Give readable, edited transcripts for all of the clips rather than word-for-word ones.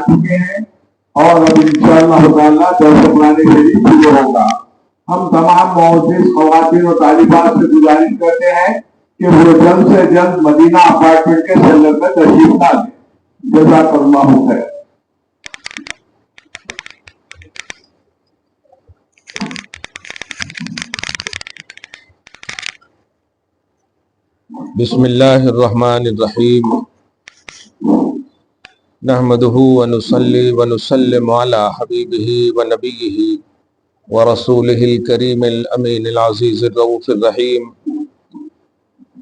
چکے ہیں اور اب انشاءاللہ تعالیٰ درس قرآن شریف شروع ہوگا۔ ہم تمام معزز خواتین و طالبات سے گزارش کرتے ہیں کہ وہ جلد سے جلد مدینہ اپارٹمنٹ کے سینٹر میں تشریف نہ لیں۔ جزاک اللہ خیر۔ بسم اللہ الرحمن الرحیم، نحمده ونصلی ونسلم علی حبیبہ ونبیہ ورسولہ الکریم الامین العزیز الرؤوف الرحیم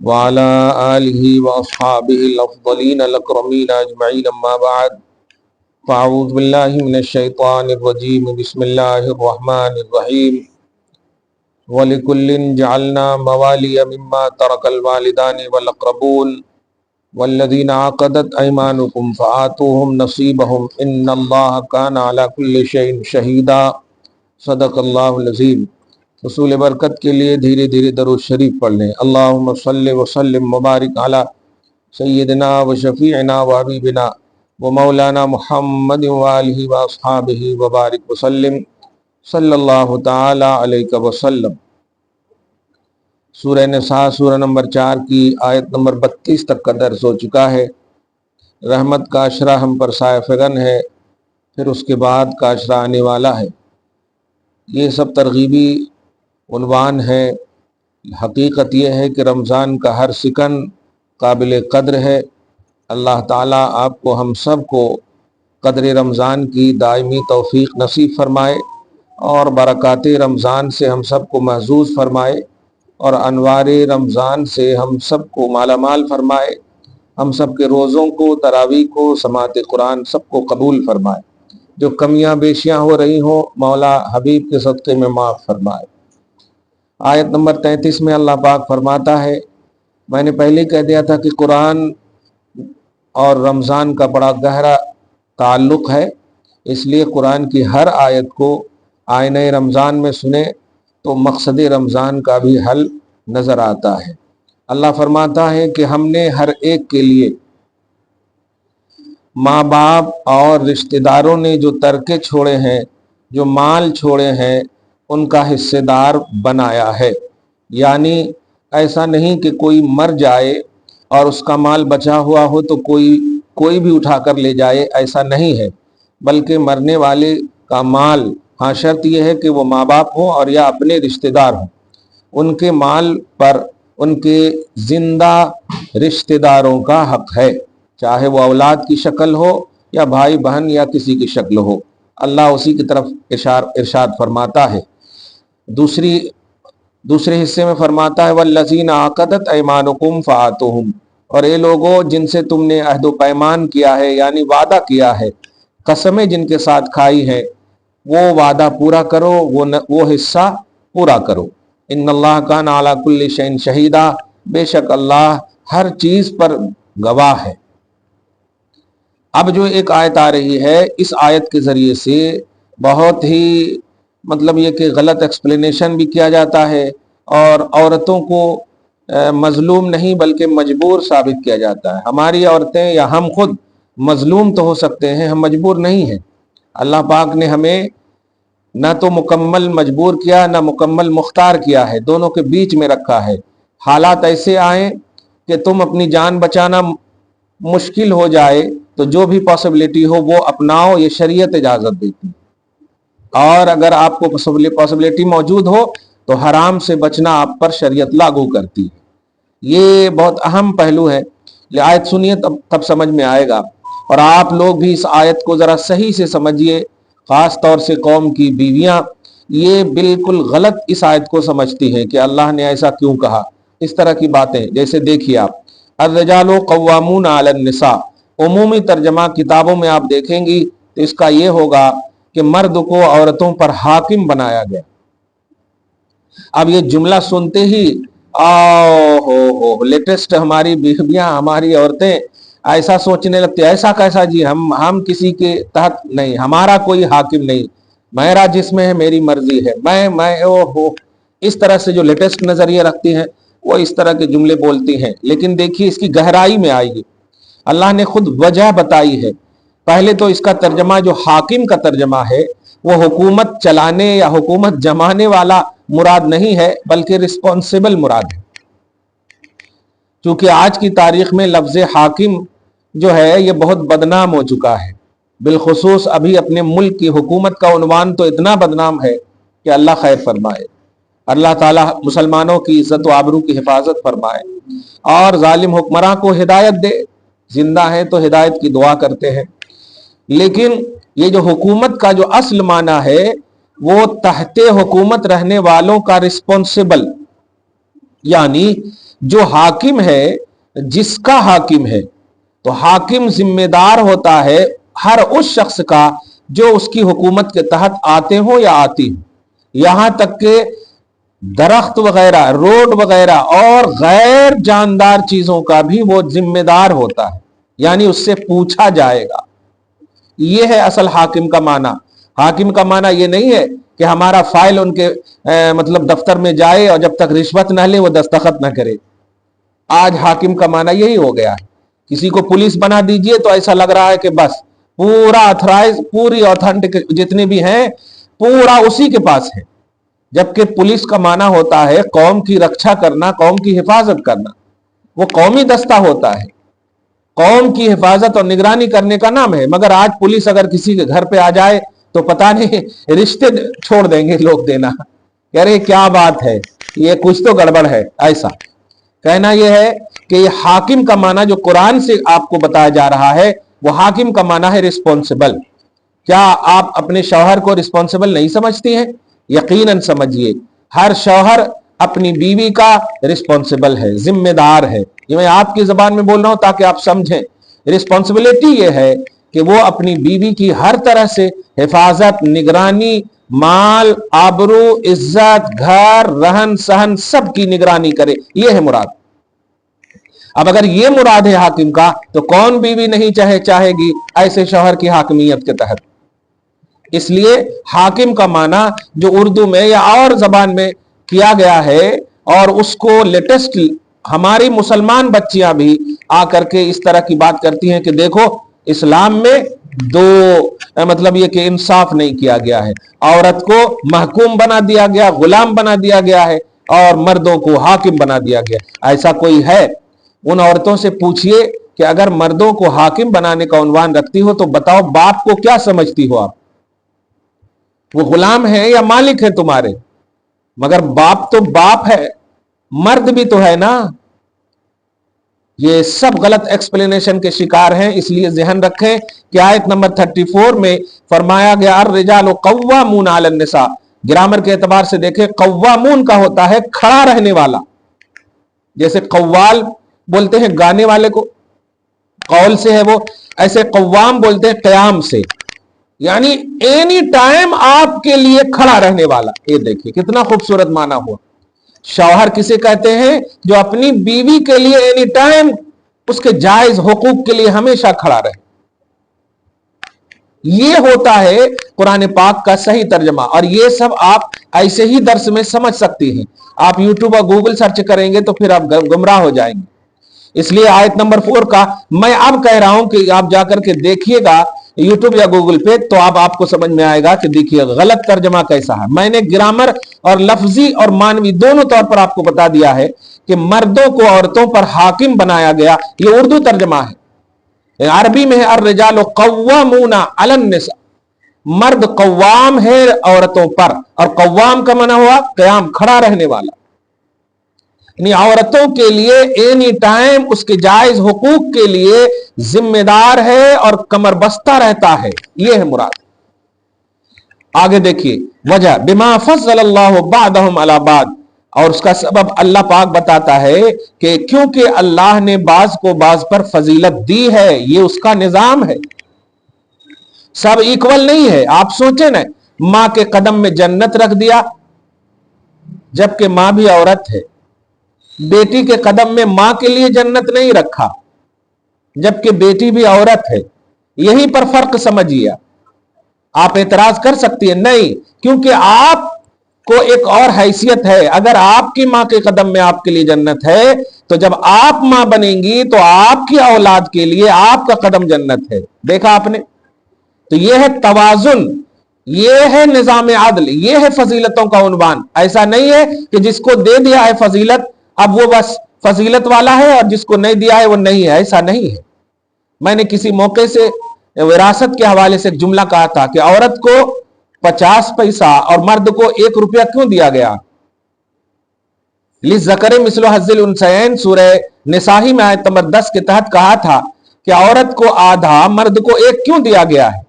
وعلی آلہ واصحابہ الافضلین الاکرمین اجمعین، اما بعد فاعوذ باللہ من الشیطان الرجیم، بسم اللہ الرحمن الرحیم۔ وَلِكُلٍّ جَعَلْنَا مَوَالِيَ مِمَّا تَرَكَ الْوَالِدَانِ وَالْأَقْرَبُونَ وَالَّذِينَ عَقَدَتْ أَيْمَانُكُمْ فَآتُوهُمْ نَصِيبَهُمْ إِنَّ اللَّهَ كَانَ عَلَى كُلِّ شَيْءٍ شَهِيدًا۔ صدق اللہ العظیم۔ حصول برکت کے لیے دھیرے دھیرے درود شریف پڑھ لیں۔ اللہم صلی وسلم مبارک علی سیدنا و شفیعنا و حبیبنا و مولانا محمد وآلہ واصحابہ وبارک وسلم، صلی اللہ تعالی علیہ وسلم۔ سورہ نساء سورہ نمبر 4 کی آیت نمبر 32 تک کا درس ہو چکا ہے۔ رحمت کا عشرہ ہم پر سایہ فگن ہے، پھر اس کے بعد کا عشرہ آنے والا ہے۔ یہ سب ترغیبی عنوان ہے۔ حقیقت یہ ہے کہ رمضان کا ہر سکن قابل قدر ہے۔ اللہ تعالیٰ آپ کو ہم سب کو قدر رمضان کی دائمی توفیق نصیب فرمائے اور برکات رمضان سے ہم سب کو محظوظ فرمائے اور انوار رمضان سے ہم سب کو مالا مال فرمائے، ہم سب کے روزوں کو، تراویح کو، سماعت قرآن سب کو قبول فرمائے۔ جو کمیاں بیشیاں ہو رہی ہوں مولا حبیب کے صدقے میں معاف فرمائے۔ آیت نمبر 33 میں اللہ پاک فرماتا ہے، میں نے پہلے کہہ دیا تھا کہ قرآن اور رمضان کا بڑا گہرا تعلق ہے، اس لیے قرآن کی ہر آیت کو آئینہ رمضان میں سنیں تو مقصد رمضان کا بھی حل نظر آتا ہے۔ اللہ فرماتا ہے کہ ہم نے ہر ایک کے لیے ماں باپ اور رشتہ داروں نے جو ترکے چھوڑے ہیں، جو مال چھوڑے ہیں، ان کا حصے دار بنایا ہے۔ یعنی ایسا نہیں کہ کوئی مر جائے اور اس کا مال بچا ہوا ہو تو کوئی بھی اٹھا کر لے جائے، ایسا نہیں ہے، بلکہ مرنے والے کا مال، ہاں شرط یہ ہے کہ وہ ماں باپ ہوں اور یا اپنے رشتہ دار ہوں، ان کے مال پر ان کے زندہ رشتہ داروں کا حق ہے، چاہے وہ اولاد کی شکل ہو یا بھائی بہن یا کسی کی شکل ہو۔ اللہ اسی کی طرف ارشاد فرماتا ہے۔ دوسرے حصے میں فرماتا ہے وَالَّذِينَ عَقَدَتْ أَيْمَانُكُمْ فَآتُوهُمْ، اور اے لوگوں جن سے تم نے عہد و پیمان کیا ہے، یعنی وعدہ کیا ہے، قسمیں جن کے ساتھ کھائی ہیں، وہ وعدہ پورا کرو، وہ حصہ پورا کرو۔ ان اللہ کان علی کل شیء شہیدا، بے شک اللہ ہر چیز پر گواہ ہے۔ اب جو ایک آیت آ رہی ہے، اس آیت کے ذریعے سے بہت ہی مطلب یہ کہ غلط ایکسپلینیشن بھی کیا جاتا ہے اور عورتوں کو مظلوم نہیں بلکہ مجبور ثابت کیا جاتا ہے۔ ہماری عورتیں یا ہم خود مظلوم تو ہو سکتے ہیں، ہم مجبور نہیں ہیں۔ اللہ پاک نے ہمیں نہ تو مکمل مجبور کیا نہ مکمل مختار کیا ہے، دونوں کے بیچ میں رکھا ہے۔ حالات ایسے آئیں کہ تم اپنی جان بچانا مشکل ہو جائے تو جو بھی پاسبلٹی ہو وہ اپناؤ، یہ شریعت اجازت دیتی، اور اگر آپ کو پاسبلٹی موجود ہو تو حرام سے بچنا آپ پر شریعت لاگو کرتی ہے۔ یہ بہت اہم پہلو ہے، آیت سنیے تب سمجھ میں آئے گا، اور آپ لوگ بھی اس آیت کو ذرا صحیح سے سمجھیے، خاص طور سے قوم کی بیویاں یہ بالکل غلط اس آیت کو سمجھتی ہیں کہ اللہ نے ایسا کیوں کہا۔ اس طرح کی باتیں جیسے دیکھیے آپ، الرجال قوامون علی النساء، عمومی ترجمہ کتابوں میں آپ دیکھیں گی تو اس کا یہ ہوگا کہ مرد کو عورتوں پر حاکم بنایا گیا۔ اب یہ جملہ سنتے ہی لیٹسٹ ہماری بیویاں، ہماری عورتیں ایسا سوچنے لگتے، ایسا کیسا جی، ہم کسی کے تحت نہیں، ہمارا کوئی حاکم نہیں، میرا جسم ہے، میری مرضی ہے، میں اس طرح سے جو لیٹسٹ نظریہ رکھتی ہیں وہ اس طرح کے جملے بولتی ہیں۔ لیکن دیکھیے اس کی گہرائی میں آئیے، اللہ نے خود وجہ بتائی ہے۔ पहले तो इसका तर्जमा जो हाकिम का तर्जमा है वो हुकूमत चलाने या हुकूमत जमाने वाला मुराद नहीं है, बल्कि रिस्पॉन्सिबल मुराद है। क्योंकि आज की तारीख में लफ्ज हाकिम जो है ये बहुत बदनाम हो चुका है। बिलखुसूस अभी अपने मुल्क की हुकूमत का उन्वान तो इतना बदनाम है कि अल्लाह खैर फरमाए, अल्लाह ताला मुसलमानों की इज्जत व आबरू की हिफाजत फरमाए और जालिम हुक्मरान को हिदायत दे। जिंदा है तो हिदायत की दुआ करते हैं। लेकिन ये जो हुकूमत का जो असल माना है वो तहते हुकूमत रहने वालों का रिस्पॉन्सिबल, यानी जो हाकिम है, जिसका हाकिम है, तो हाकिम जिम्मेदार होता है हर उस शख्स का जो उसकी हुकूमत के तहत आते हो या आती हो। यहां तक के दरख्त वगैरह, रोड वगैरह और गैर जानदार चीजों का भी वो जिम्मेदार होता है, यानी उससे पूछा जाएगा। ये है असल हाकिम का माना। हाकिम का माना ये नहीं है कि हमारा फाइल उनके मतलब दफ्तर में जाए और जब तक रिश्वत न ले वो दस्तखत न करे। आज हाकिम का माना यही हो गया है। किसी को पुलिस बना दीजिए तो ऐसा लग रहा है कि बस पूरा ऑथराइज, पूरी ऑथेंटिक जितने भी हैं पूरा उसी के पास है, जबकि पुलिस का माना होता है कौम की रक्षा करना, कौम की हिफाजत करना। वो कौमी दस्ता होता है, कौम की हिफाजत और निगरानी करने का नाम है। मगर आज पुलिस अगर किसी के घर पे आ जाए तो पता नहीं रिश्ते छोड़ देंगे लोग देना, कह रहे क्या बात है, ये कुछ तो गड़बड़ है। ऐसा कहना यह है कि ये हाकिम का माना जो कुरान से आपको बताया जा रहा है वो हाकिम का माना है रिस्पॉन्सिबल। क्या आप अपने शौहर को रिस्पॉन्सिबल नहीं समझती हैं? यकीनन समझिए, हर शौहर अपनी बीवी का रिस्पॉन्सिबल है, जिम्मेदार है। ये मैं आपकी जबान में बोल रहा हूं ताकि आप समझें। रिस्पॉन्सिबिलिटी ये है कि वो अपनी बीवी की हर तरह से हिफाजत, निगरानी, माल, आबरू, इज्जत, घर, रहन सहन सब की निगरानी करे। ये है मुराद। अब अगर ये मुराद है हाकिम का तो कौन बीवी नहीं चाहेगी ऐसे शौहर की हाकिमियत के तहत। इसलिए हाकिम का माना जो उर्दू में या और जबान में किया गया है और उसको लेटेस्ट हमारी मुसलमान बच्चियां भी आकर के इस तरह की बात करती हैं कि देखो इस्लाम में दो मतलब ये कि इंसाफ नहीं किया गया है, औरत को महकूम बना दिया गया, गुलाम बना दिया गया है और मर्दों को हाकिम बना दिया गया। ऐसा कोई है? उन औरतों से पूछिए कि अगर मर्दों को हाकिम बनाने का उन्वान रखती हो तो बताओ बाप को क्या समझती हो आप? वो गुलाम है या मालिक है तुम्हारे? मगर बाप तो बाप है, मर्द भी तो है ना। ये सब गलत एक्सप्लेनेशन के शिकार हैं। इसलिए ध्यान रखें कि आयत नंबर 34 में फरमाया गया अर्रिजालु कव्वामून अलन निसा। ग्रामर के एतबार से देखें, कव्वामून का होता है खड़ा रहने वाला। जैसे कव्वाल बोलते हैं गाने वाले को, कौल से है वो, ऐसे कव्वाम बोलते हैं कयाम से, यानी एनी टाइम आपके लिए खड़ा रहने वाला। ये देखिए कितना खूबसूरत माना हुआ। शौहर किसे कहते हैं? जो अपनी बीवी के लिए एनी टाइम उसके जायज हुकूक के लिए हमेशा खड़ा रहे। ये होता है कुरान पाक का सही तर्जमा। और ये सब आप ऐसे ही दर्स में समझ सकती हैं। आप यूट्यूब और गूगल सर्च करेंगे तो फिर आप गुमराह हो जाएंगे। इसलिए आयत नंबर 4 का मैं अब कह रहा हूं कि आप जाकर के देखिएगा यूट्यूब या गूगल पे, तो आपको समझ में आएगा कि देखिए गलत तर्जमा कैसा है। मैंने ग्रामर और लफ्जी और मानवी दोनों तौर पर आपको बता दिया है कि मर्दों को औरतों पर हाकिम बनाया गया। ये उर्दू तर्जमा है। अरबी में है अर्रिजालु कव्वामूना अलन निसा, मर्द कव्वाम है औरतों पर, और कव्वाम का माना हुआ कयाम, खड़ा रहने वाला। औरतों के लिए एनी टाइम उसके जायज हुकूक के लिए जिम्मेदार है और कमर बस्ता रहता है। यह है मुराद। आगे देखिए वजह बिमा फज़्ज़लल्लाहु बअदहुम अला बाद, और उसका सबब अल्लाह पाक बताता है कि क्योंकि अल्लाह ने बाज को बाज पर फजीलत दी है। ये उसका निजाम है। सब इक्वल नहीं है। आप सोचे ना, मां के कदम में जन्नत रख दिया जबकि मां भी औरत है। बेटी के कदम में मां के लिए जन्नत नहीं रखा जबकि बेटी भी औरत है। यहीं पर फर्क समझिए। आप एतराज कर सकती है, नहीं, क्योंकि आपको एक और हैसियत है। अगर आपकी मां के कदम में आपके लिए जन्नत है तो जब आप मां बनेंगी तो आपकी औलाद के लिए आपका कदम जन्नत है। देखा आपने? तो ये है तवाजुन, ये है निजाम आदल, ये है फजीलतों का उन्वान। ऐसा नहीं है कि जिसको दे दिया है फजीलत अब वो बस फजीलत वाला है और जिसको नहीं दिया है वो नहीं है, ऐसा नहीं है। मैंने किसी मौके से विरासत के हवाले से एक जुमला कहा था कि औरत को 50 पैसा और मर्द को 1 रुपया क्यों दिया गया? लिज़्ज़करि मिस्लु हज़्ज़िल उन्सयैन सूरह निसाही में आयत नंबर 10 के तहत कहा था कि औरत को आधा, मर्द को 1 क्यों दिया गया है,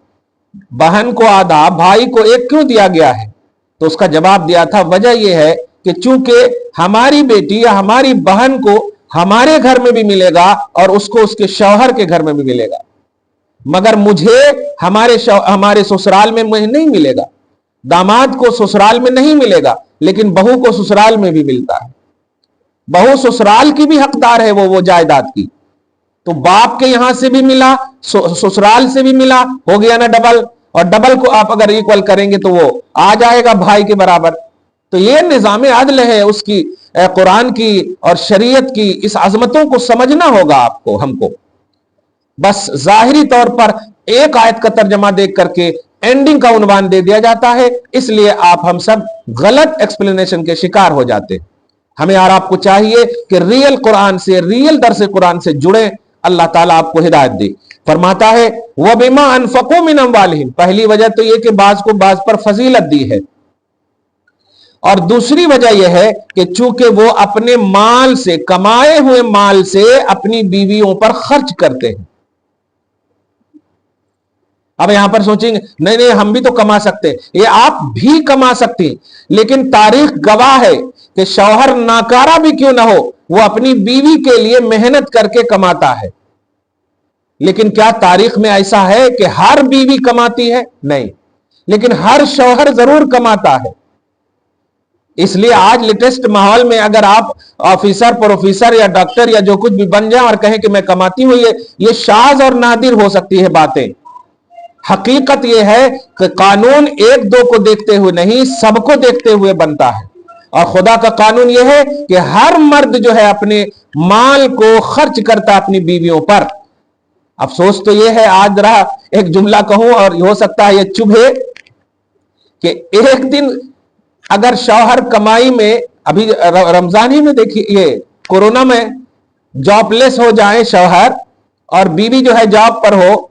बहन को आधा, भाई को 1 क्यों दिया गया है? तो उसका जवाब दिया था, वजह यह है कि चूंकि हमारी बेटी या हमारी बहन को हमारे घर में भी मिलेगा और उसको उसके शौहर के घर में भी मिलेगा, मगर मुझे हमारे ससुराल में मुझे नहीं मिलेगा। दामाद को ससुराल में नहीं मिलेगा, लेकिन बहू को ससुराल में भी मिलता है। बहू ससुराल की भी हकदार है वो जायदाद की। तो बाप के यहां से भी मिला, ससुराल से भी मिला, हो गया ना डबल। और डबल को आप अगर इक्वल करेंगे तो वो आ जाएगा भाई के बराबर। तो ये निजाम आदल है, उसकी कुरान की और शरीयत की इस अजमतों को समझना होगा आपको, हमको। बस जाहिरी तौर पर एक आयत का तर्जमा देख करके एंडिंग का उन्वान दे दिया जाता है, इसलिए आप हम सब गलत एक्सप्लेनेशन के शिकार हो जाते हैं। हमें और आपको चाहिए कि रियल कुरान से, रियल दर्स कुरान से जुड़े। अल्लाह ताला आपको हिदायत दे। फरमाता है वह बिमा अनफकू मिन अम्वालिहिम, पहली वजह तो यह कि बाज को बाज पर फजीलत दी है, और दूसरी वजह यह है कि चूंकि वो अपने माल से, कमाए हुए माल से अपनी बीवियों पर खर्च करते हैं। अब यहां पर सोचेंगे नहीं नहीं हम भी तो कमा सकते हैं, ये आप भी कमा सकते हैं, लेकिन तारीख गवाह है कि शौहर नाकारा भी क्यों ना हो, वो अपनी बीवी के लिए मेहनत करके कमाता है। लेकिन क्या तारीख में ऐसा है कि हर बीवी कमाती है? नहीं, लेकिन हर शौहर जरूर कमाता है। इसलिए आज लेटेस्ट माहौल में अगर आप ऑफिसर, प्रोफेसर या डॉक्टर या जो कुछ भी बन जाए और कहें कि मैं कमाती हूं, ये शाज और नादिर हो सकती है बातें। हकीकत यह है कि कानून एक दो को देखते हुए नहीं, सबको देखते हुए बनता है। और खुदा का कानून यह है कि हर मर्द जो है अपने माल को खर्च करता है अपनी बीवियों पर। अफसोस तो यह है, आज जरा एक जुमला कहूं और हो सकता है यह चुभे, कि एक दिन अगर शौहर कमाई में, अभी रमजान ही में देखिए, ये कोरोना में जॉबलेस हो जाए शौहर और बीवी जो है जॉब पर हो,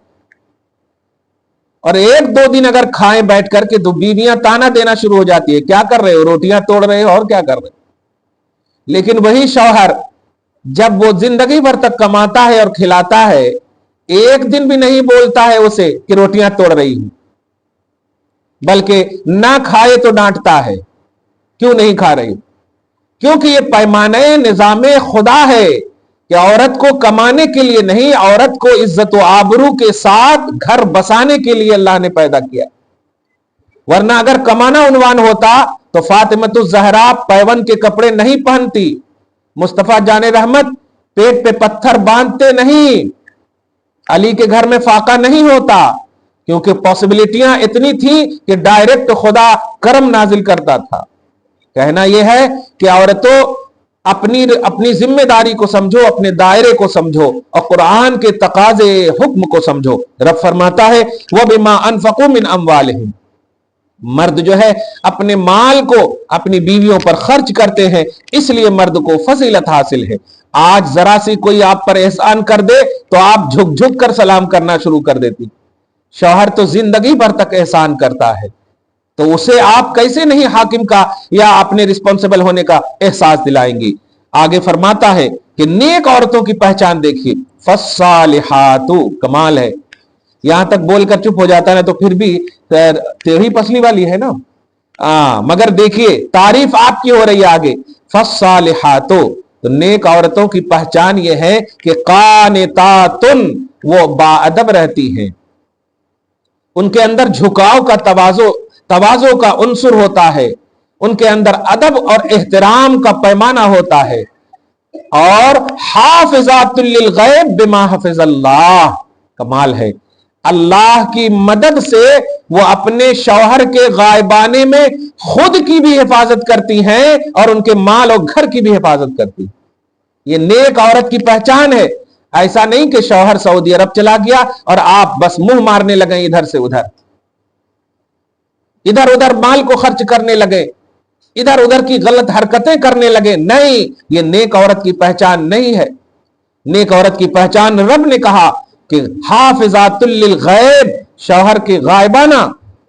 और 1-2 दिन अगर खाएं बैठ करके, तो बीवियां ताना देना शुरू हो जाती है, क्या कर रहे हो, रोटियां तोड़ रहे हो और क्या कर रहे हो। लेकिन वही शौहर जब वो जिंदगी भर तक कमाता है और खिलाता है, एक दिन भी नहीं बोलता है उसे कि रोटियां तोड़ रही हूं, बल्कि ना खाए तो डांटता है, क्यों नहीं खा रही? क्योंकि ये पैमाने निजामे खुदा है कि औरत को कमाने के लिए नहीं, औरत को इज्जत व आबरू के साथ घर बसाने के लिए अल्लाह ने पैदा किया। वरना अगर कमाना उन्वान होता तो फातिमतुज़ ज़हरा पैवन के कपड़े नहीं पहनती, मुस्तफा जाने रहमत पेट पे पत्थर बांधते नहीं, अली के घर में फाका नहीं होता, क्योंकि पॉसिबिलिटियां इतनी थी कि डायरेक्ट खुदा करम नाजिल करता था। कहना यह है कि औरतों अपनी जिम्मेदारी को समझो, अपने दायरे को समझो और कुरान के तकाजे हुक्म को समझो। रब फरमाता है वह बिमा अनफकू मिन अम्वालिहिम, मर्द जो है अपने माल को अपनी बीवियों पर खर्च करते हैं, इसलिए मर्द को फजीलत हासिल है। आज जरा सी कोई आप पर एहसान कर दे तो आप झुक झुक कर सलाम करना शुरू कर देती। शौहर तो जिंदगी भर तक एहसान करता है, तो उसे आप कैसे नहीं हाकिम का या अपने रिस्पॉन्सिबल होने का एहसास दिलाएंगी। आगे फरमाता है कि नेक औरतों की पहचान देखिए, फस्सालिहातु, कमाल है। यहां तक बोलकर चुप हो जाता है तो फिर भी तेरी पसली वाली है ना, मगर देखिए तारीफ आपकी हो रही है आगे, फस्सालिहातु, तो नेक औरतों की पहचान यह है कि कानितातुन, वो बाअदब रहती हैं, उनके अंदर झुकाव का तवाज़ो का उन्सुर होता है, उनके अंदर अदब और एहतराम का पैमाना होता है, और हाफिज़ातुल लिल गैब बिमा हफ़िज़ल्लाह, कमाल है। अल्लाह की मदद से वो अपने शौहर के गायबाने में खुद की भी हिफाजत करती हैं और उनके माल और घर की भी हिफाजत करती। ये नेक औरत की पहचान है। ऐसा नहीं कि शौहर सऊदी अरब चला गया और आप बस मुंह मारने लगे इधर से उधर, इधर उधर माल को खर्च करने लगे, इधर उधर की गलत हरकतें करने लगे। नहीं, ये नेक औरत की पहचान नहीं है। नेक औरत की पहचान रब ने कहा कि हाफिजातुल लिल गैब, शौहर के गायबाना,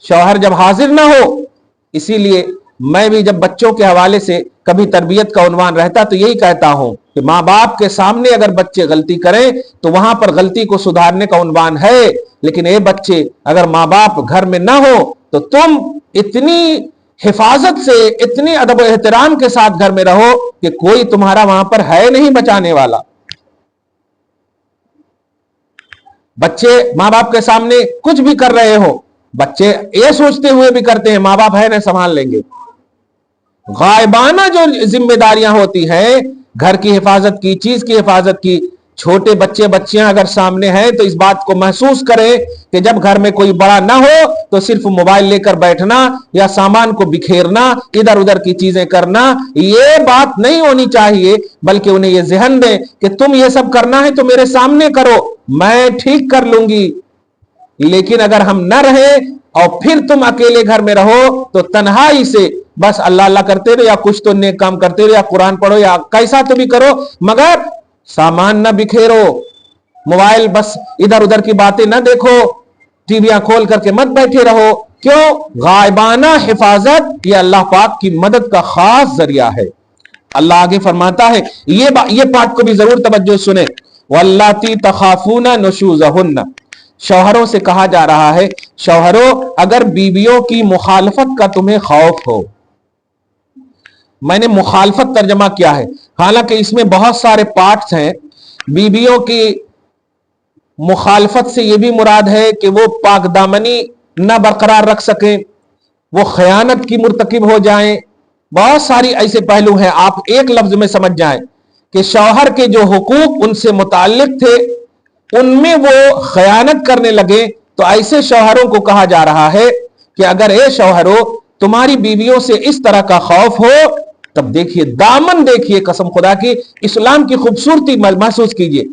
शौहर जब हाजिर ना हो। इसीलिए मैं भी जब बच्चों के हवाले से कभी तरबियत का उन्वान रहता तो यही कहता हूं कि माँ बाप के सामने अगर बच्चे गलती करें तो वहां पर गलती को सुधारने का उन्वान है, लेकिन ये बच्चे अगर माँ बाप घर में ना हो तो तुम इतनी हिफाजत से, इतनी अदब एहतराम के साथ घर में रहो कि कोई तुम्हारा वहां पर है नहीं बचाने वाला। बच्चे माँ बाप के सामने कुछ भी कर रहे हो, बच्चे ये सोचते हुए भी करते हैं माँ बाप है ना संभाल लेंगे। गायबाना जो जिम्मेदारियां होती हैं, घर की हिफाजत की, चीज की हिफाजत की, छोटे बच्चे बच्चियां अगर सामने हैं तो इस बात को महसूस करें कि जब घर में कोई बड़ा ना हो तो सिर्फ मोबाइल लेकर बैठना या सामान को बिखेरना, इधर उधर की चीजें करना, ये बात नहीं होनी चाहिए। बल्कि उन्हें ये ज़हन दें कि तुम ये सब करना है तो मेरे सामने करो, मैं ठीक कर लूंगी। लेकिन अगर हम न रहे और फिर तुम अकेले घर में रहो तो तन्हाई से बस अल्लाह अल्लाह करते रहो या कुछ तो नेक काम करते रहो या कुरान पढ़ो या कैसा तो भी करो, मगर सामान न बिखेरो, मोबाइल बस इधर उधर की बातें न देखो, टीवियां खोल करके मत बैठे रहो। क्यों? गायबाना हिफाजत ये अल्लाह पाक की मदद का खास जरिया है। अल्लाह आगे फरमाता है, ये पाठ को भी जरूर तवज्जो सुने, वल्लाती तखाफूना नुशूज़हुन्ना, शौहरों से कहा जा रहा है, शौहरों अगर बीवियों की मुखालफत का तुम्हें खौफ हो। मैंने मुखालफत तर्जमा किया है, हालांकि इसमें बहुत सारे पार्ट्स हैं। बीवियों की मुखालफत से यह भी मुराद है कि वो पाकदामनी न बरकरार रख सकें, वो खयानत की मुर्तकिब हो जाएं। बहुत सारी ऐसे पहलू हैं, आप एक लफ्ज में समझ जाएं कि शौहर के जो हुकूक उनसे मुताल्लिक थे उनमें वो खयानत करने लगे। तो ऐसे शौहरों को कहा जा रहा है कि अगर ए शौहरों तुम्हारी बीवियों से इस तरह का खौफ हो, तब देखिए दामन, देखिए कसम खुदा की, इस्लाम की खूबसूरती महसूस कीजिए।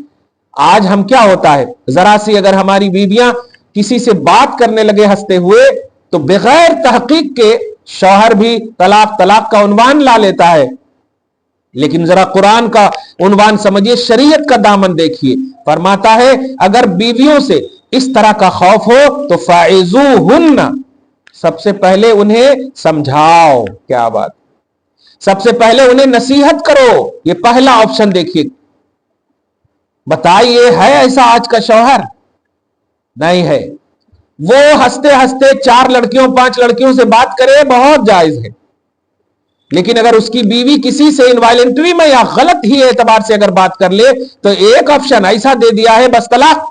आज हम क्या होता है, जरा सी अगर हमारी बीवियां किसी से बात करने लगे हंसते हुए तो बगैर तहकीक के शौहर भी तलाक तलाक का उन्वान ला लेता है। लेकिन जरा कुरान का उन्वान समझिए, शरीयत का दामन देखिए। फरमाता है अगर बीवियों से इस तरह का खौफ हो तो फाइज़ूहुन्ना, सबसे पहले उन्हें समझाओ। क्या बात, सबसे पहले उन्हें नसीहत करो। ये पहला ऑप्शन देखिए। बताइए है ऐसा आज का शौहर? नहीं है। वो हंसते हंसते 4 लड़कियों 5 लड़कियों से बात करे, बहुत जायज है, लेकिन अगर उसकी बीवी किसी से इनवायलेंटरी में या गलत ही एतबार से अगर बात कर ले तो एक ऑप्शन ऐसा दे दिया है, बस तलाक।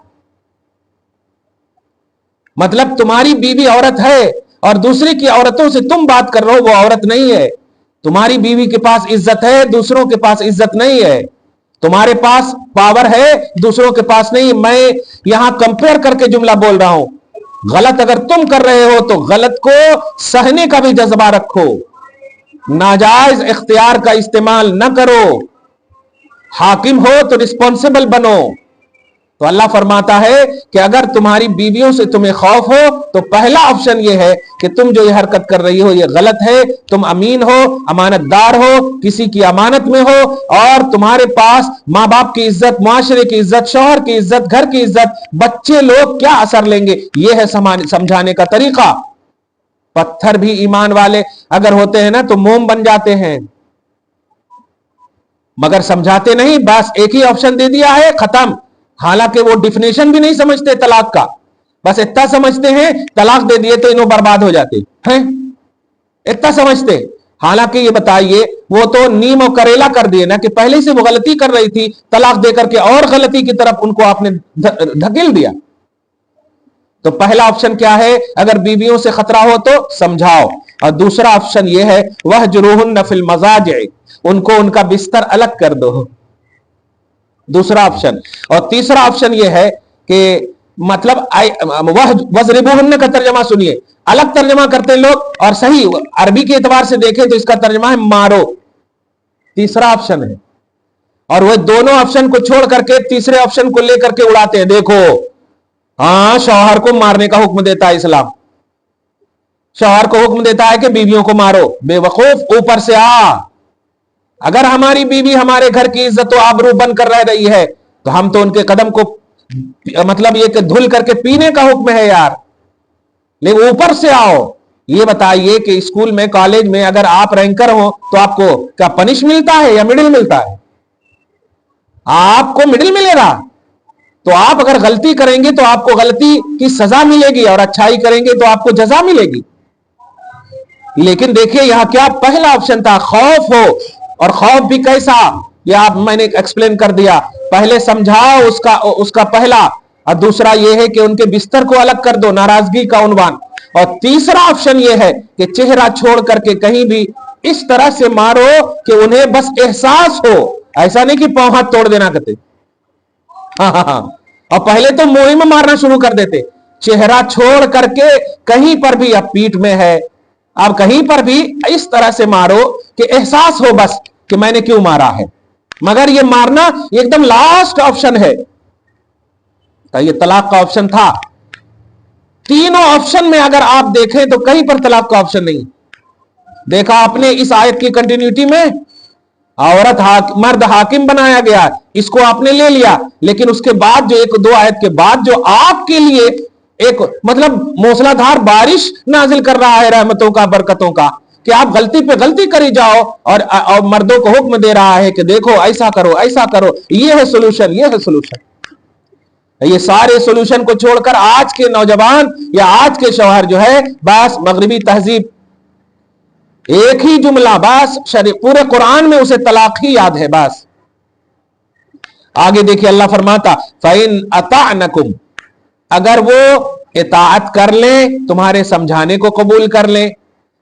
मतलब तुम्हारी बीवी औरत है और दूसरी की औरतों से तुम बात कर रहे हो, वो औरत नहीं है। तुम्हारी बीवी के पास इज्जत है, दूसरों के पास इज्जत नहीं है। तुम्हारे पास पावर है, दूसरों के पास नहीं। मैं यहां कंपेयर करके जुमला बोल रहा हूं। गलत अगर तुम कर रहे हो तो गलत को सहने का भी जज्बा रखो, नाजायज इख्तियार का इस्तेमाल न करो। हाकिम हो तो रिस्पॉन्सिबल बनो। तो अल्लाह फरमाता है कि अगर तुम्हारी बीवियों से तुम्हें खौफ हो तो पहला ऑप्शन यह है कि तुम जो ये हरकत कर रही हो ये गलत है। तुम अमीन हो, अमानतदार हो, किसी की अमानत में हो और तुम्हारे पास माँ बाप की इज्जत, मुआशरे की इज्जत, शौहर की इज्जत, घर की इज्जत, बच्चे लोग क्या असर लेंगे, यह है समझाने का तरीका। पत्थर भी ईमान वाले अगर होते हैं ना तो मोम बन जाते हैं, मगर समझाते नहीं। बस एक ही ऑप्शन दे दिया है, खत्म। हालांकि वो डिफिनेशन भी नहीं समझते तलाक का, बस इतना समझते हैं तलाक दे दिए तो इन्हों बर्बाद हो जाते हैं, इतना समझते। हालांकि ये बताइए वो तो नीम और करेला कर दिए ना, कि पहले से वो गलती कर रही थी, तलाक देकर के और गलती की तरफ उनको आपने धकेल दिया। तो पहला ऑप्शन क्या है, अगर बीवियों से खतरा हो तो समझाओ। और दूसरा ऑप्शन यह है वहजुरुहुन्ना फिल मज़ाजिअ, उनको उनका बिस्तर अलग कर दो, दूसरा ऑप्शन। और तीसरा ऑप्शन यह है कि मतलब वज़रिबूहुन्ना का तर्जमा सुनिए, अलग तर्जमा करते हैं लोग और सही अरबी के एतबार से देखें तो इसका तर्जमा है मारो। तीसरा ऑप्शन है और वह दोनों ऑप्शन को छोड़ करके तीसरे ऑप्शन को लेकर के उड़ाते हैं। देखो, हाँ, शौहर को मारने का हुक्म देता है इस्लाम, शौहर को हुक्म देता है कि बीवियों को मारो। बेवकूफ, ऊपर से आ। अगर हमारी बीवी हमारे घर की इज्जत और आबरू बनकर रह रही है तो हम तो उनके कदम को मतलब ये कि धुल करके पीने का हुक्म है यार। लेकिन ऊपर से आओ। ये बताइए कि स्कूल में, कॉलेज में अगर आप रैंकर हो तो आपको क्या पनिश मिलता है या मिडिल मिलता है? आपको मिडिल मिलेगा। तो आप अगर गलती करेंगे तो आपको गलती की सजा मिलेगी और अच्छाई करेंगे तो आपको जजा मिलेगी। लेकिन देखिए यहां क्या पहला ऑप्शन था, खौफ हो। और खौफ भी कैसा, ये आप मैंने एक्सप्लेन कर दिया। पहले समझाओ उसका पहला, और दूसरा यह है कि उनके बिस्तर को अलग कर दो, नाराजगी का उन्वान। और तीसरा ऑप्शन यह है कि चेहरा छोड़ करके कहीं भी इस तरह से मारो कि उन्हें बस एहसास हो, ऐसा नहीं कि पांव हाथ तोड़ देना कहते। हाँ। और पहले तो मोही में मारना शुरू कर देते, चेहरा छोड़ करके कहीं पर भी, अब पीठ में है, अब कहीं पर भी इस तरह से मारो कि एहसास हो बस कि मैंने क्यों मारा है। मगर ये मारना एकदम लास्ट ऑप्शन है। तो ये तलाक का ऑप्शन था। तीनों ऑप्शन में अगर आप देखें तो कहीं पर तलाक का ऑप्शन नहीं देखा आपने। इस आयत की कंटिन्यूटी में मर्द हाकिम बनाया गया, इसको आपने ले लिया। लेकिन उसके बाद जो एक दो आयत के बाद जो आपके लिए एक मतलब मूसलाधार बारिश नाजिल कर रहा है रहमतों का, बरकतों का, कि आप गलती पे गलती करी जाओ और मर्दों को हुक्म दे रहा है कि देखो ऐसा करो, ऐसा करो, ये है सोल्यूशन, ये है सोल्यूशन। ये सारे सोल्यूशन को छोड़कर आज के नौजवान या आज के शौहर जो है बस मगरिबी तहजीब, एक ही जुमला, बस पूरे कुरान में उसे तलाक ही याद है बस। आगे देखिए अल्लाह फरमाता, फ़इन अताअनकुम, अगर वो इताअत कर ले, तुम्हारे समझाने को कबूल कर ले,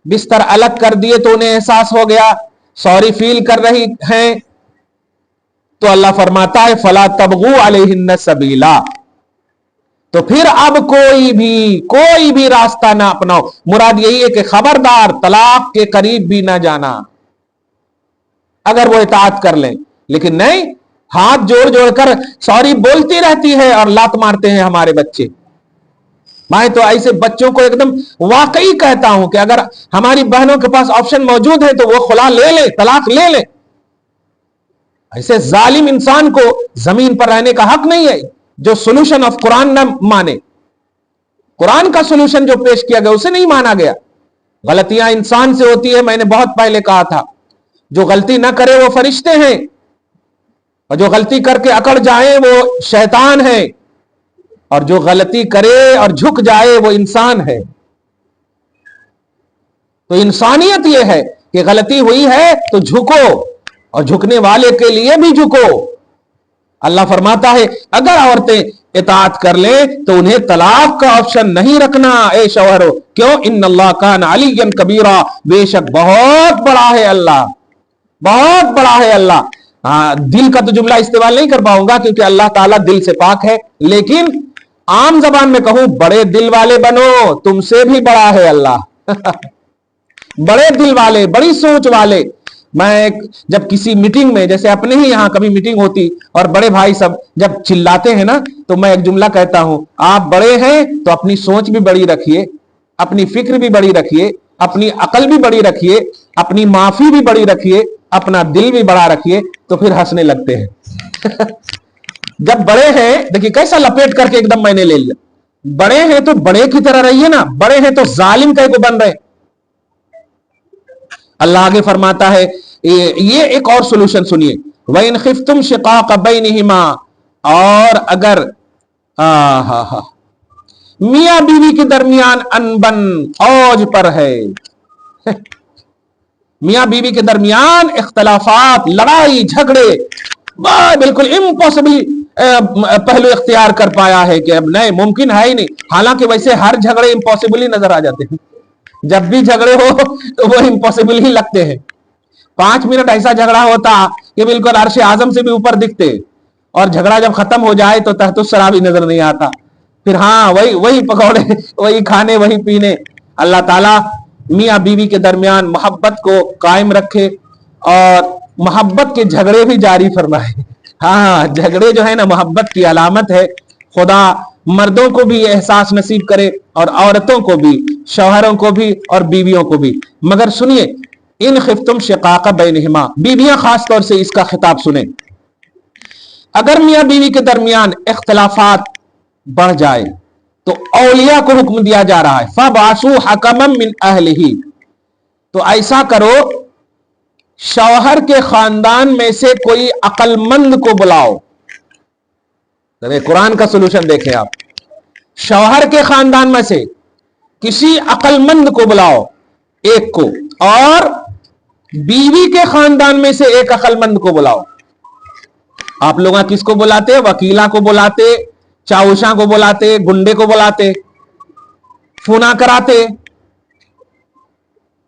बिस्तर अलग कर दिए तो उन्हें एहसास हो गया, सॉरी फील कर रही हैं, तो अल्लाह फरमाता है फला तबगू अलैहिन्ना सबीला, तो फिर अब कोई भी रास्ता ना अपनाओ। मुराद यही है कि खबरदार तलाक के करीब भी ना जाना अगर वो इताअत कर लें। लेकिन नहीं, हाथ जोड़ जोड़कर सॉरी बोलती रहती है और लात मारते हैं हमारे बच्चे। मैं तो ऐसे बच्चों को एकदम वाकई कहता हूं कि अगर हमारी बहनों के पास ऑप्शन मौजूद है तो वो खुला ले ले, तलाक ले ले। ऐसे जालिम इंसान को जमीन पर रहने का हक नहीं है जो सोल्यूशन ऑफ कुरान न माने। कुरान का सोल्यूशन जो पेश किया गया उसे नहीं माना गया। गलतियां इंसान से होती है, मैंने बहुत पहले कहा था। जो गलती ना करे वो फरिश्ते हैं, और जो गलती करके अकड़ जाए वो शैतान है, और जो गलती करे और झुक जाए वो इंसान है। तो इंसानियत यह है कि गलती हुई है तो झुको, और झुकने वाले के लिए भी झुको। अल्लाह फरमाता है अगर औरतें इताअत कर ले तो उन्हें तलाक का ऑप्शन नहीं रखना। ए शौहरो, क्यों? इन्नल्लाह कान अलिय्यन कबीरा, बेशक बहुत बड़ा है अल्लाह, बहुत बड़ा है अल्लाह। दिल का तो जुमला इस्तेमाल नहीं कर पाऊंगा क्योंकि अल्लाह ताला दिल से पाक है, लेकिन आम जबान में कहूं, बड़े दिल वाले बनो, तुमसे भी बड़ा है अल्लाह। बड़े दिल वाले, बड़ी सोच वाले। मैं जब किसी मीटिंग में, जैसे अपने ही यहां कभी मीटिंग होती और बड़े भाई सब जब चिल्लाते हैं ना, तो मैं एक जुमला कहता हूं, आप बड़े हैं तो अपनी सोच भी बड़ी रखिए, अपनी फिक्र भी बड़ी रखिए, अपनी अकल भी बड़ी रखिए, अपनी माफी भी बड़ी रखिए, अपना दिल भी बड़ा रखिए, तो फिर हंसने लगते हैं। जब बड़े हैं, देखिए कैसा लपेट करके एकदम मैंने ले लिया। बड़े हैं तो बड़े की तरह रहिए ना, बड़े हैं तो जालिम कहीं को बन रहे। अल्लाह आगे फरमाता है, ये एक और सोल्यूशन सुनिए, वइन खिफ्तुम शिकाक बैनिहिमा, और अगर मियां बीवी के दरमियान अनबन औज पर है, मियां बीवी के दरमियान इख्तलाफात, लड़ाई झगड़े, बिल्कुल इम्पॉसिबल पहलू इख्तियार कर पाया है कि अब नहीं, मुमकिन है ही नहीं। हालांकि वैसे हर झगड़े इम्पॉसिबल ही नजर आ जाते हैं, जब भी झगड़े हो तो वो इम्पॉसिबल ही लगते हैं। 5 मिनट ऐसा झगड़ा होता कि बिल्कुल अर्श आजम से भी ऊपर दिखते, और झगड़ा जब खत्म हो जाए तो तहतुस सरा भी नजर नहीं आता। फिर हाँ, वही पकौड़े, वही खाने, वही पीने। अल्लाह ताला मियां बीवी के दरमियान मोहब्बत को कायम रखे और मोहब्बत के झगड़े भी जारी फरमाए। हाँ, झगड़े जो है ना मोहब्बत की अलामत है। खुदा मर्दों को भी एहसास नसीब करे और औरतों को भी, शौहरों को भी और बीवियों को भी। मगर सुनिए, इन खिफ्तुम शिकाका बैनहिमा, बीवियां खास तौर से इसका खिताब सुने। अगर मियां बीवी के दरमियान इख्तलाफात बढ़ जाए तो औलिया को हुक्म दिया जा रहा है, फबासु हकमम मिन अहलिही, तो ऐसा करो शौहर के खानदान में से कोई अक्लमंद को बुलाओ। कुरान का सोल्यूशन देखें आप, शौहर के खानदान में से किसी अक्लमंद को बुलाओ एक को, और बीवी के खानदान में से एक अक्लमंद को बुलाओ। आप लोग किसको बुलाते? वकीला को बुलाते, चाउशा को बुलाते, गुंडे को बुलाते, फूना कराते।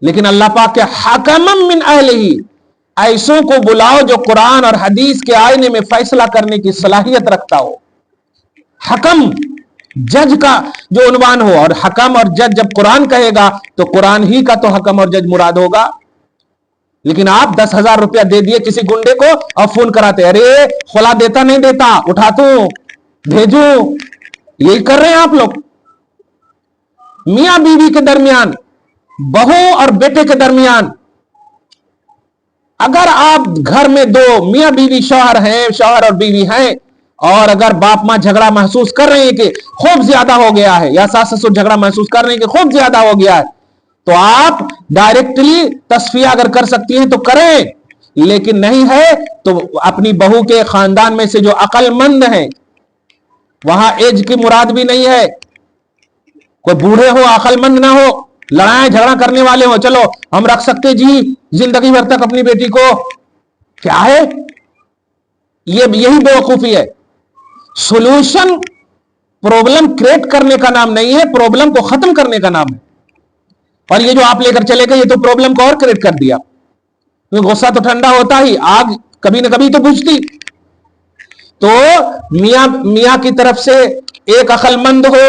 लेकिन अल्लाह पाक के हकमम मिन अहलिही, ऐसों को बुलाओ जो कुरान और हदीस के आईने में फैसला करने की सलाहियत रखता हो। हकम जज का जो उन्वान हो, और हकम और जज जब कुरान कहेगा तो कुरान ही का तो हकम और जज मुराद होगा। लेकिन आप 10,000 रुपया दे दिए किसी गुंडे को और फोन कराते, अरे खुला देता नहीं देता, उठा तू भेजू, यही कर रहे हैं आप लोग। मियां बीवी के दरमियान, बहू और बेटे के दरमियान, अगर आप घर में दो मियां बीवी शौहर हैं, शौहर और बीवी हैं, और अगर बाप मां झगड़ा महसूस कर रहे हैं कि खूब ज्यादा हो गया है, या सास ससुर झगड़ा महसूस कर रहे हैं कि खूब ज्यादा हो गया है, तो आप डायरेक्टली तस्फिया अगर कर सकती हैं तो करें। लेकिन नहीं है तो अपनी बहू के खानदान में से जो अक्लमंद हैं, वहां एज की मुराद भी नहीं है, कोई बूढ़े हो अक्लमंद ना हो, लड़ाई झगड़ा करने वाले हो, चलो हम रख सकते जी जिंदगी भर तक अपनी बेटी को, क्या है ये? यही बेवकूफी है। सॉल्यूशन प्रॉब्लम क्रिएट करने का नाम नहीं है, प्रॉब्लम को खत्म करने का नाम है। और ये जो आप लेकर चले गए, ये तो प्रॉब्लम को और क्रिएट कर दिया। तो गुस्सा तो ठंडा होता ही, आग कभी ना कभी तो बुझती। तो मियां की तरफ से एक अक्लमंद हो,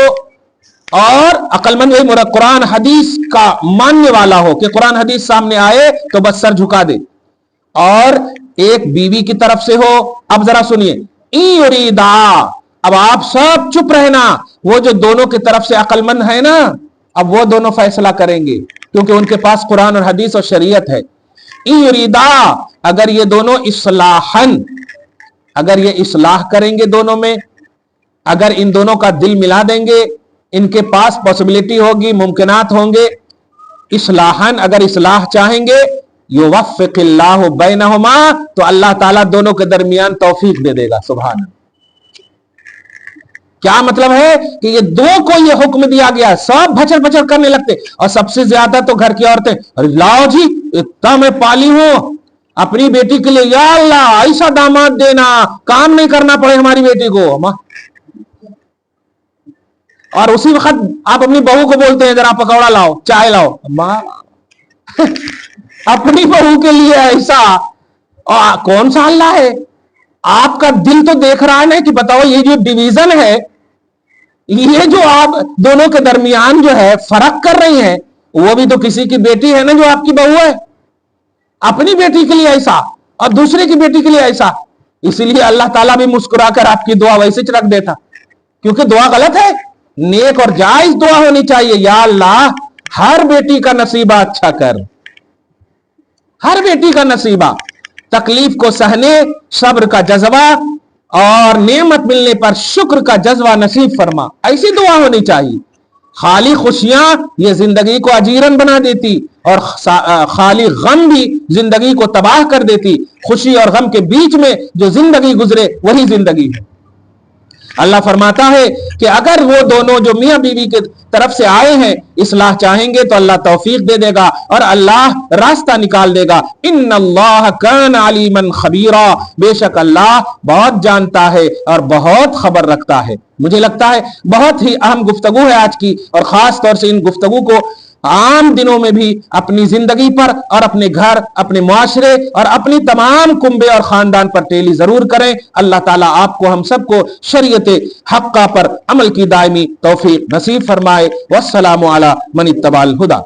और अक्लमंद वही मुराद कुरान हदीस का मानने वाला हो कि कुरान हदीस सामने आए तो बस सर झुका दे, और एक बीवी की तरफ से हो। अब जरा सुनिए, युरीदा, अब आप सब चुप रहना, वो जो दोनों की तरफ से अक्लमंद है ना, अब वो दोनों फैसला करेंगे, क्योंकि उनके पास कुरान और हदीस और शरीयत है। युरीदा, अगर ये दोनों इस्लाहन, अगर ये इस्लाह करेंगे दोनों में, अगर इन दोनों का दिल मिला देंगे, इनके पास पॉसिबिलिटी होगी, मुमकिनात होंगे, इस्लाहन, अगर इस्लाह चाहेंगे, युवफ़्फ़िक़िल्लाहु बैनहुमा, तो अल्लाह ताला दोनों के दरमियान तौफीक दे देगा। सुभान। क्या मतलब है कि ये दो को ये हुक्म दिया गया, सब भचर भचर करने लगते, और सबसे ज्यादा तो घर की औरतें, अरे लाओ जी इतना मैं पाली हूं अपनी बेटी के लिए, या अल्लाह ऐसा दामाद देना, काम नहीं करना पड़े हमारी बेटी को। और उसी वक्त आप अपनी बहू को बोलते हैं जरा पकौड़ा लाओ, चाय लाओ, अम्मा अपनी बहू के लिए ऐसा, और कौन सा अल्लाह है? आपका दिल तो देख रहा है ना कि बताओ ये जो डिवीजन है, ये जो आप दोनों के दरमियान जो है फर्क कर रही हैं, वो भी तो किसी की बेटी है ना जो आपकी बहू है। अपनी बेटी के लिए ऐसा और दूसरे की बेटी के लिए ऐसा, इसीलिए अल्लाह ताला भी मुस्कुराकर आपकी दुआ वैसे रख देता, क्योंकि दुआ गलत है, नेक और जायज दुआ होनी चाहिए। या अल्लाह हर बेटी का नसीबा अच्छा कर, हर बेटी का नसीबा, तकलीफ को सहने सब्र का जज्बा और नेमत मिलने पर शुक्र का जज्बा नसीब फरमा, ऐसी दुआ होनी चाहिए। खाली खुशियां ये जिंदगी को अजीरन बना देती, और खाली गम भी जिंदगी को तबाह कर देती। खुशी और गम के बीच में जो जिंदगी गुजरे वही जिंदगी है। अल्लाह फरमाता है कि अगर वो दोनों जो मियां बीवी के तरफ से आए हैं इस्लाह चाहेंगे तो अल्लाह तौफीक दे देगा और अल्लाह रास्ता निकाल देगा। इन्नल्लाह कान अलीमन खबीरा, बेशक अल्लाह बहुत जानता है और बहुत खबर रखता है। मुझे लगता है बहुत ही अहम गुफ्तगू है आज की, और खास तौर से इन गुफ्तगू को आम दिनों में भी अपनी जिंदगी पर और अपने घर, अपने मुआशरे और अपनी तमाम कुंबे और खानदान पर टेली जरूर करें। अल्लाह ताला आपको हम सबको शरीयत हक्का पर अमल की दायमी तौफीक नसीब फरमाए। वस्सलामु अला मन इत्तबाअल हुदा।